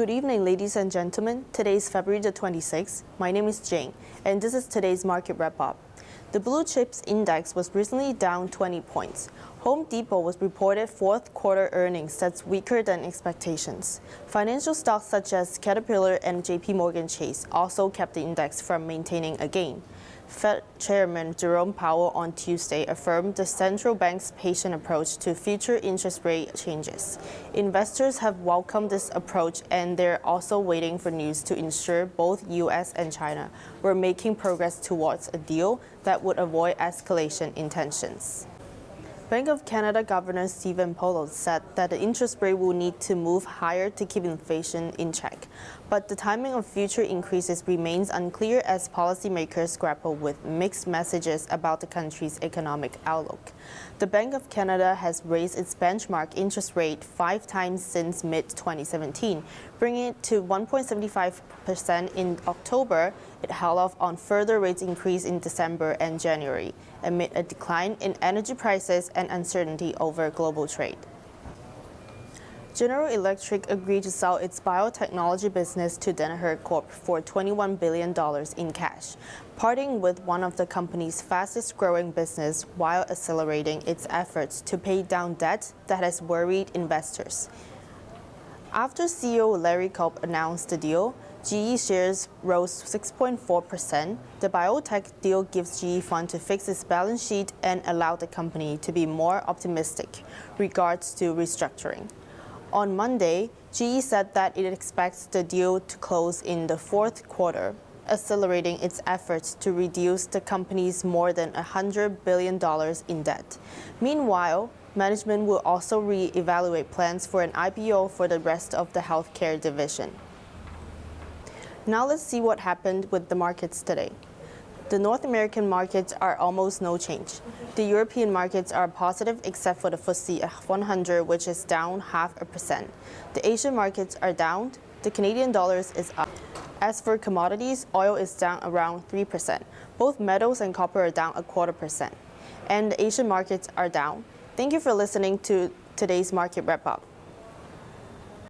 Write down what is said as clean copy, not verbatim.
Good evening, ladies and gentlemen. Today is February the 26th. My name is Jane, and this is today's market wrap-up. The Blue Chips Index was recently down 20 points. Home Depot was reported fourth quarter earnings that's weaker than expectations. Financial stocks such as Caterpillar and JP Morgan Chase also kept the index from maintaining a gain. Fed Chairman Jerome Powell on Tuesday affirmed the central bank's patient approach to future interest rate changes. Investors have welcomed this approach, and they're also waiting for news to ensure both U.S. and China were making progress towards a deal that would avoid escalation in tensions. Bank of Canada Governor Stephen Poloz said that the interest rate will need to move higher to keep inflation in check. But the timing of future increases remains unclear as policymakers grapple with mixed messages about the country's economic outlook. The Bank of Canada has raised its benchmark interest rate 5 times since mid-2017, bringing it to 1.75% in October. It held off on further rates increase in December and January, amid a decline in energy prices and uncertainty over global trade. General Electric agreed to sell its biotechnology business to Danaher Corp for $21 billion in cash, parting with one of the company's fastest-growing business while accelerating its efforts to pay down debt that has worried investors. After CEO Larry Culp announced the deal, GE shares rose 6.4%. The biotech deal gives GE funds to fix its balance sheet and allow the company to be more optimistic regards to restructuring. On Monday, GE said that it expects the deal to close in the fourth quarter, accelerating its efforts to reduce the company's more than $100 billion in debt. Meanwhile, management will also re-evaluate plans for an IPO for the rest of the healthcare division. Now let's see what happened with the markets today. The North American markets are almost no change. The European markets are positive except for the FTSE 100, which is down 0.5%. The Asian markets are down. The Canadian dollar is up. As for commodities, oil is down around 3%. Both metals and copper are down 0.25%. And the Asian markets are down. Thank you for listening to today's market wrap-up.